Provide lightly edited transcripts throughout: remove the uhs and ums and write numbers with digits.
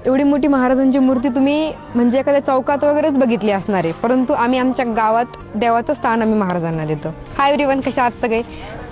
एवढी मोठी महाराजांची मूर्ती तुम्ही म्हणजे एखाद्या चौकात वगैरेच बघितली असणार आहे, परंतु आम्ही आमच्या गावात देवाचं स्थान आम्ही महाराजांना देतो. हाय एव्हरीवन, कशा आहात सगळे?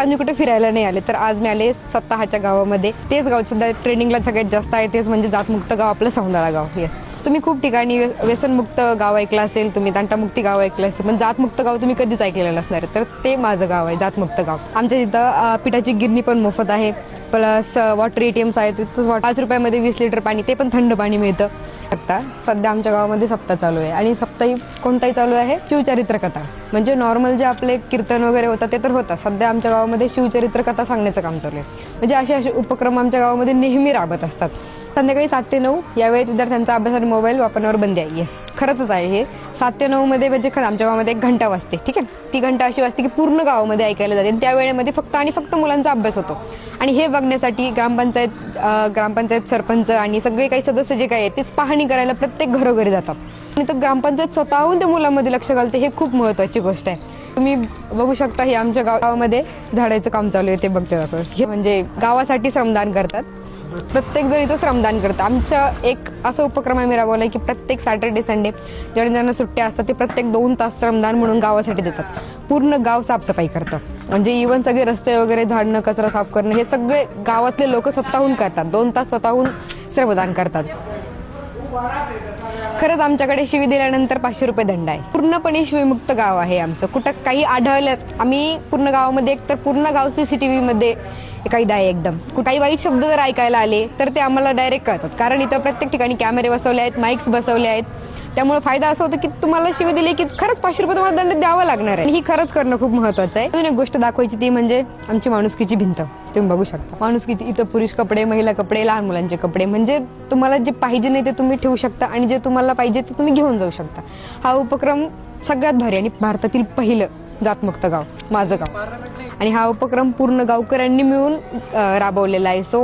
आम्ही कुठे फिरायला नाही आले, तर आज मी आले स्वतःच्या गावामध्ये. तेच गाव सध्या ट्रेंडिंगला सगळ्यात जास्त आहे, तेच म्हणजे जातमुक्त गाव, आपलं सौंदळा गाव. येस, तुम्ही खूप ठिकाणी व्यसनमुक्त गाव ऐकलं असेल, तुम्ही तंटामुक्ती गाव ऐकलं असेल, पण जातमुक्त गाव तुम्ही कधीच ऐकलेलं नसणार. तर ते माझं गाव आहे, जातमुक्त गाव. आमच्या तिथं पिठाची गिरणी पण मोफत आहे, प्लस वॉटर ATMs आहेत. तिथं 5 रुपयामध्ये 20 लिटर पाणी, ते पण थंड पाणी मिळतं. आता सध्या आमच्या गावामध्ये सप्ताह चालू आहे, आणि सप्ताही कोणताही चालू आहे, शिवचरित्र कथा. म्हणजे नॉर्मल जे आपले कीर्तन वगैरे होतात ते तर होतात, सध्या आमच्या गावामध्ये शिवचरित्र कथा सांगण्याचं काम चालू आहे. म्हणजे असे उपक्रम आमच्या गावामध्ये नेहमी राबत असतात. संध्याकाळी 7 ते 9 यावेळेत विद्यार्थ्यांचा अभ्यास आणि मोबाईल वापरण्यावर बंदी आहे. येस, खरंच आहे हे. 7 ते 9 मध्ये म्हणजे आमच्या गावामध्ये 1 घंटा वाजते. ठीक आहे, ती घंटा अशी वाजते की पूर्ण गावामध्ये ऐकायला जाते, आणि त्या वेळेमध्ये फक्त आणि फक्त मुलांचा अभ्यास होतो. आणि हे बघण्यासाठी ग्रामपंचायत सरपंच आणि सगळे काही सदस्य जे काही आहेत ते पाहणी करायला प्रत्येक घरोघरी जातात, आणि तर ग्रामपंचायत स्वतःहून त्या मुलांमध्ये लक्ष घालते. हे खूप महत्त्वाची गोष्ट आहे. तुम्ही बघू शकता, हे आमच्या गावामध्ये झाडायचं काम चालू आहे, ते बघते आपण. हे म्हणजे गावासाठी श्रमदान करतात, प्रत्येक जण इथं श्रमदान करतं. आमचा एक असा उपक्रम आम्ही राबवला की प्रत्येक सॅटर्डे संडे ज्यांना सुट्ट्या असतात ते प्रत्येक 2 तास श्रमदान म्हणून गावासाठी देतात. पूर्ण गाव साफसफाई करतं, म्हणजे इव्हन सगळे रस्ते वगैरे झाडणं, कचरा साफ करणं, हे सगळे गावातले लोक स्वतःहून करतात. 2 तास स्वतःहून श्रमदान करतात. खरंच आमच्याकडे शिवी दिल्यानंतर 500 रुपये दंड आहे. पूर्णपणे शिवीमुक्त गाव आहे आमचं. कुठं काही आढळलं, आम्ही पूर्ण गावामध्ये एक तर पूर्ण गाव CCTV मध्ये कैद आहे एकदम. काही वाईट शब्द जर ऐकायला आले तर ते आम्हाला डायरेक्ट कळतात, कारण इथं प्रत्येक ठिकाणी कॅमेरे बसवले आहेत, माईक्स बसवले आहेत. त्यामुळे फायदा असा होतो की तुम्हाला शिवी दिली की खरंच 500 रुपये तुम्हाला दंड द्यावा लागणार आहे. ही खरंच करणं खूप महत्त्वाचं आहे. अजून एक गोष्ट दाखवायची, ती म्हणजे आमची माणुसकीची भिंत. तुम्ही बघू शकता, माणुसकीची इथं पुरुष कपडे, महिला कपडे, लहान मुलांचे कपडे, म्हणजे तुम्हाला जे पाहिजे नाही ते तुम्ही ठेवू शकता, आणि जे तुम्हाला पाहिजे ते तुम्ही घेऊन जाऊ शकता. हा उपक्रम सगळ्यात भारी आणि भारतातील पहिलं जातमुक्त गाव माझं गाव, आणि हा उपक्रम पूर्ण गावकऱ्यांनी मिळून राबवलेला आहे. सो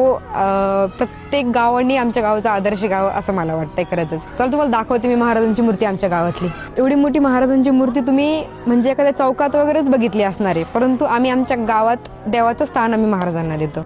प्रत्येक गावांनी आमच्या गावाचा आदर्श गाव असं मला वाटतंय खरंच. चला तुम्हाला दाखवते मी महाराजांची मूर्ती आमच्या गावातली. एवढी मोठी महाराजांची मूर्ती तुम्ही म्हणजे एखाद्या चौकात वगैरेच बघितली असणार आहे, परंतु आम्ही आमच्या गावात देवाचं स्थान आम्ही महाराजांना देतो.